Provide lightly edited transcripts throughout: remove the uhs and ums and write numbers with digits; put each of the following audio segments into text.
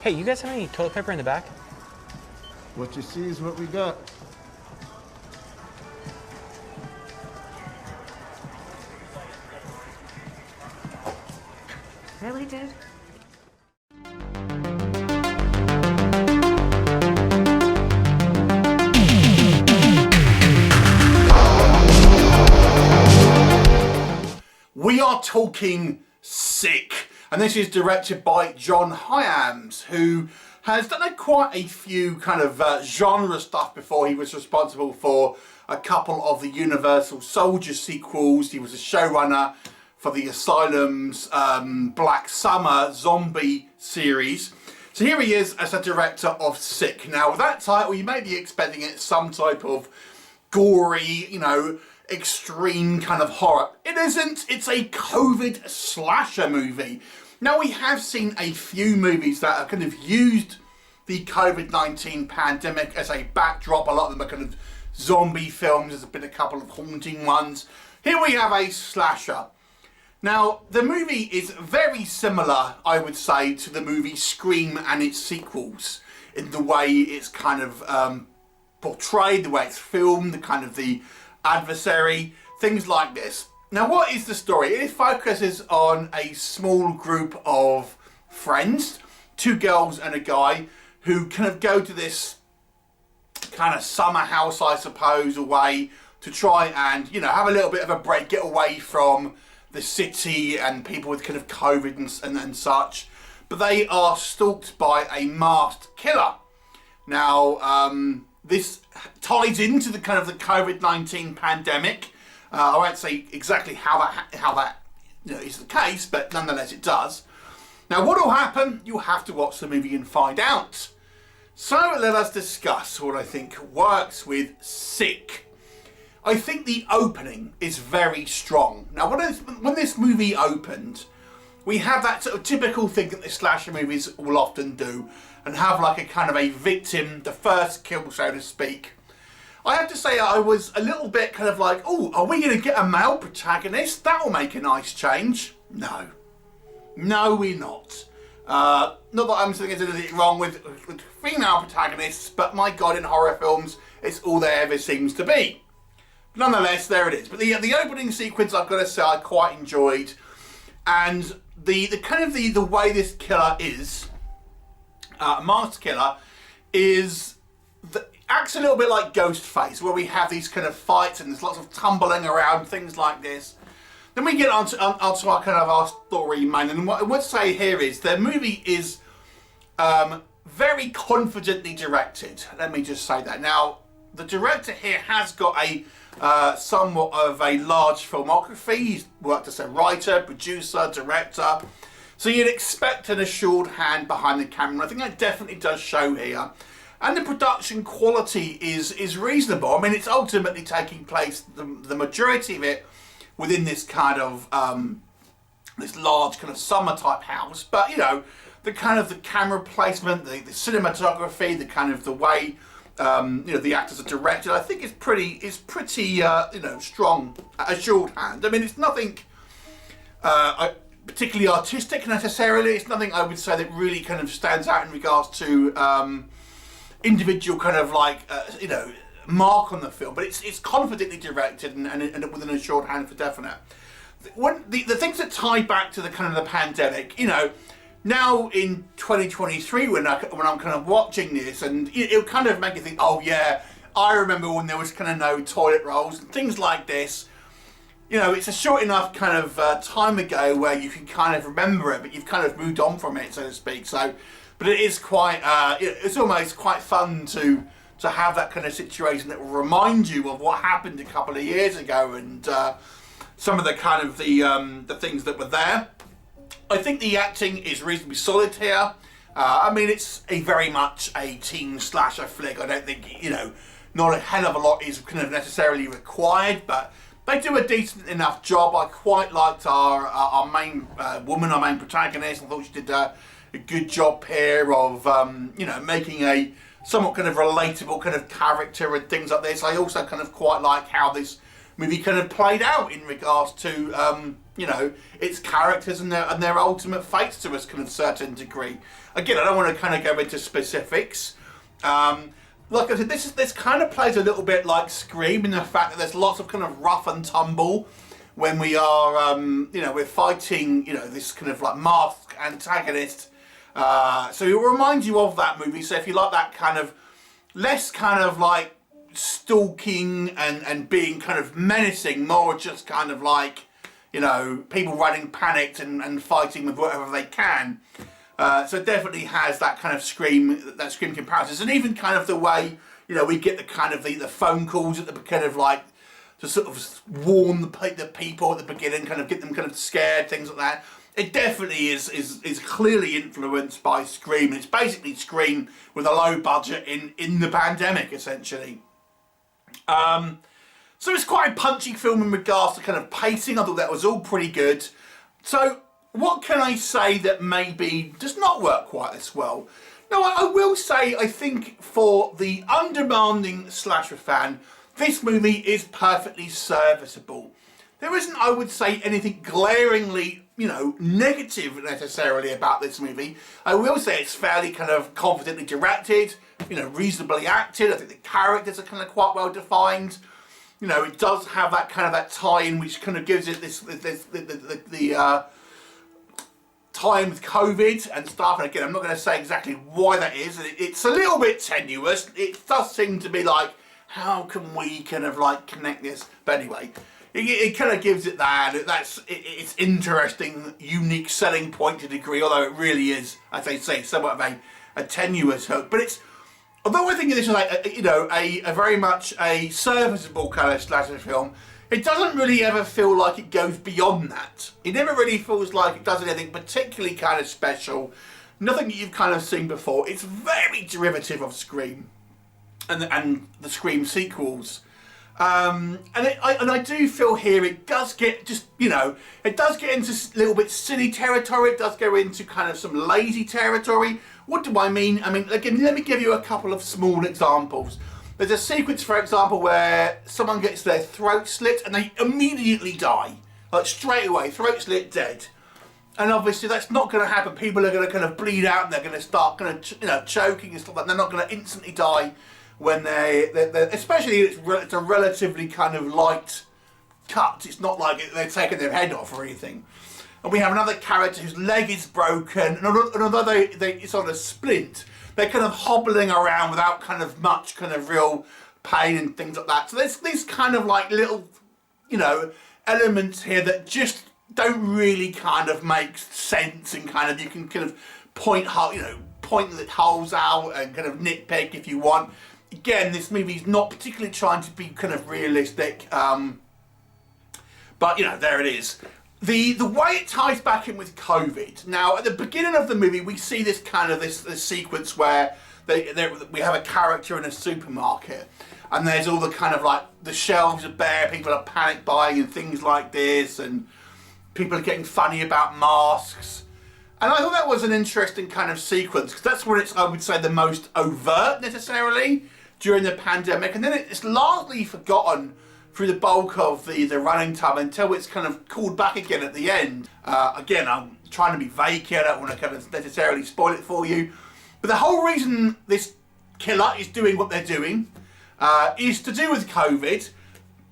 Hey, you guys have any toilet paper in the back? What you see is what we got. Really, dude? We are talking Sick, and this is directed by John Hyams, who has done quite a few kind of genre stuff before. He was responsible for a couple of the Universal Soldier sequels. He was a showrunner for the Asylum's Black Summer zombie series. So here he is as a director of Sick. Now with that title, you may be expecting it some type of gory, you know, extreme kind of horror. It isn't. It's a COVID slasher movie. Now we have seen a few movies that have kind of used the COVID-19 pandemic as a backdrop. A lot of them are kind of zombie films. There's been a couple of haunting ones. Here we have a slasher. Now the movie is very similar, I would say, to the movie Scream and its sequels in the way it's kind of portrayed, the way it's filmed, the kind of the adversary, things like this. Now what is the story? It focuses on a small group of friends, two girls and a guy, who kind of go to this kind of summer house, I suppose, away to try and, you know, have a little bit of a break, get away from the city and people with kind of COVID and such. But they are stalked by a masked killer. Now, this ties into the kind of the COVID-19 pandemic. I won't say exactly how that you know, is the case, but nonetheless it does. Now what will happen? You'll have to watch the movie and find out. So let us discuss what I think works with Sick. I think the opening is very strong. Now when this movie opened, we have that sort of typical thing that the slasher movies will often do, and have like a kind of a victim, the first kill, so to speak. I have to say I was a little bit kind of like, oh, are we going to get a male protagonist? That will make a nice change. No. No, we're not. Not that I'm saying there's anything wrong with female protagonists, but my God, in horror films, it's all there ever seems to be. Nonetheless, there it is. But the opening sequence, I've got to say, I quite enjoyed. And the kind of the way this killer is, masked killer, acts a little bit like Ghostface, where we have these kind of fights and there's lots of tumbling around, things like this. Then we get onto our kind of our story main, and what I would say here is the movie is very confidently directed. Let me just say that. Now, the director here has got a somewhat of a large filmography. He's worked as a writer, producer, director. So you'd expect an assured hand behind the camera. I think that definitely does show here. And the production quality is reasonable. I mean, it's ultimately taking place, the majority of it, within this kind of, this large kind of summer type house. But, you know, the kind of the camera placement, the cinematography, the kind of the way, you know, the actors are directed, I think is pretty, you know, strong, assured hand. I mean, it's nothing particularly artistic necessarily. It's nothing I would say that really kind of stands out in regards to individual kind of like you know, mark on the film, but it's confidently directed and with an assured hand for definite. The things that tie back to the kind of the pandemic, you know, now in 2023 when I'm kind of watching this, and it'll kind of make you think, oh yeah, I remember when there was kind of no toilet rolls and things like this. You know, it's a short enough kind of time ago where you can kind of remember it, but you've kind of moved on from it, so to speak. So, but it is quite, it's almost quite fun to have that kind of situation that will remind you of what happened a couple of years ago and some of the kind of the things that were there. I think the acting is reasonably solid here. I mean, it's very much a teen slasher flick. I don't think, you know, not a hell of a lot is kind of necessarily required, but they do a decent enough job. I quite liked our main woman, our main protagonist. I thought she did a good job here of, you know, making a somewhat kind of relatable kind of character and things like this. I also kind of quite like how this movie kind of played out in regards to, you know, its characters and their ultimate fates to a kind of certain degree. Again, I don't want to kind of go into specifics. Like I said, this kind of plays a little bit like Scream in the fact that there's lots of kind of rough and tumble when we are, you know, we're fighting, you know, this kind of like masked antagonist. So it will remind you of that movie. So if you like that kind of less kind of like stalking and being kind of menacing, more just kind of like, you know, people running panicked and fighting with whatever they can. So it definitely has that kind of Scream comparisons, and even kind of the way, you know, we get the kind of the phone calls at the kind of like to sort of warn the people at the beginning, kind of get them kind of scared, things like that. It definitely is clearly influenced by Scream. It's basically Scream with a low budget in the pandemic, essentially. So it's quite a punchy film in regards to kind of pacing. I thought that was all pretty good. So what can I say that maybe does not work quite as well? No, I will say I think for the undemanding slasher fan, this movie is perfectly serviceable. There isn't, I would say, anything glaringly, you know, negative necessarily about this movie. I will say it's fairly kind of confidently directed, you know, reasonably acted. I think the characters are kind of quite well defined. You know, it does have that kind of that tie-in which kind of gives it this time with COVID and stuff. And again, I'm not going to say exactly why that is. It's a little bit tenuous. It does seem to be like, how can we kind of like connect this? But anyway, it kind of gives it that. It's interesting, unique selling point to a degree, although it really is, as I say, somewhat of a tenuous hook. But it's, although I think this is like, you know, a very much a serviceable kind of slasher film, it doesn't really ever feel like it goes beyond that. It never really feels like it does anything particularly kind of special. Nothing that you've kind of seen before. It's very derivative of Scream and the Scream sequels. And I do feel here it does get just, you know, it does get into a little bit silly territory. It does go into kind of some lazy territory. What do I mean? I mean, again, let me give you a couple of small examples. There's a sequence, for example, where someone gets their throat slit and they immediately die. Like straight away, throat slit, dead. And obviously that's not going to happen. People are going to kind of bleed out and they're going to start kind of, you know, choking and stuff like that. They're not going to instantly die when they're especially it's a relatively kind of light cut. It's not like they're taking their head off or anything. And we have another character whose leg is broken, and although it's on a splint, they're kind of hobbling around without kind of much kind of real pain and things like that. So there's these kind of like little, you know, elements here that just don't really kind of make sense, and kind of you can kind of point the holes out and kind of nitpick if you want. Again, this movie's not particularly trying to be kind of realistic, but you know, there it is. The way it ties back in with COVID. Now, at the beginning of the movie, we see this kind of this sequence where we have a character in a supermarket, and there's all the kind of like the shelves are bare, people are panic buying and things like this, and people are getting funny about masks. And I thought that was an interesting kind of sequence, because that's when it's, I would say, the most overt necessarily during the pandemic, and then it's largely forgotten through the bulk of the running time until it's kind of called back again at the end. Again, I'm trying to be vague here, I don't want to kind of necessarily spoil it for you. But the whole reason this killer is doing what they're doing is to do with COVID,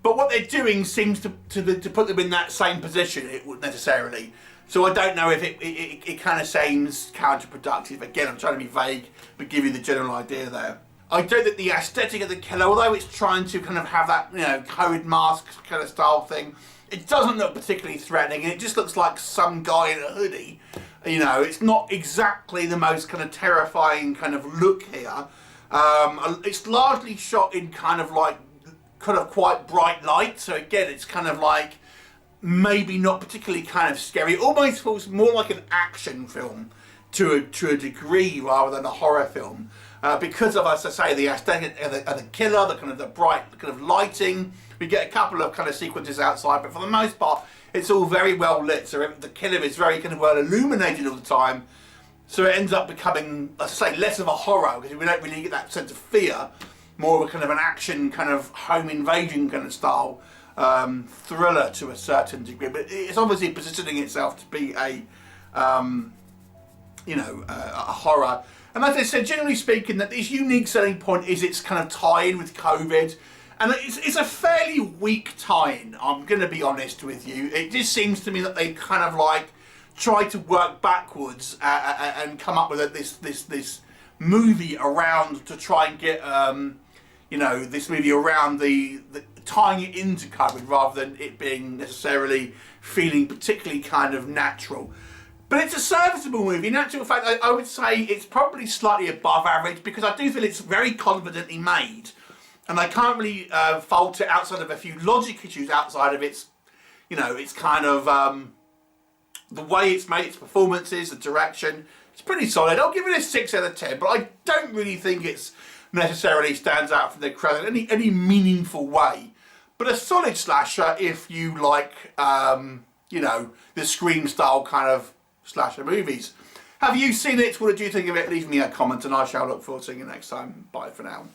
but what they're doing seems to put them in that same position, it would necessarily. So I don't know if it kind of seems counterproductive. Again, I'm trying to be vague, but give you the general idea there. I don't think the aesthetic of the killer, although it's trying to kind of have that, you know, COVID mask kind of style thing, it doesn't look particularly threatening, and it just looks like some guy in a hoodie. You know, it's not exactly the most kind of terrifying kind of look here. It's largely shot in kind of quite bright light, so again, it's kind of like maybe not particularly kind of scary. It almost feels more like an action film to a degree rather than a horror film. Because of, as I say, the aesthetic of the killer, the bright kind of lighting. We get a couple of kind of sequences outside, but for the most part, it's all very well lit. So the killer is very kind of well illuminated all the time. So it ends up becoming, as I say, less of a horror, because we don't really get that sense of fear. More of a kind of an action, kind of home invasion kind of style. thriller to a certain degree, but it's obviously positioning itself to be a horror. And as I said, generally speaking, that its unique selling point is its kind of tie-in with COVID. And it's a fairly weak tie-in, I'm going to be honest with you. It just seems to me that they kind of like try to work backwards and come up with this movie around to try and get, this movie around the tying it into COVID rather than it being necessarily feeling particularly kind of natural. But it's a serviceable movie. In actual fact, I would say it's probably slightly above average because I do feel it's very confidently made. And I can't really fault it outside of a few logic issues outside of its, it's kind of, the way it's made, its performances, the direction. It's pretty solid. I'll give it a 6 out of 10, but I don't really think it's necessarily stands out from the crowd in any meaningful way. But a solid slasher if you like, the Scream style kind of slasher movies. Have you seen it? What did you think of it? Leave me a comment and I shall look forward to seeing you next time. Bye for now.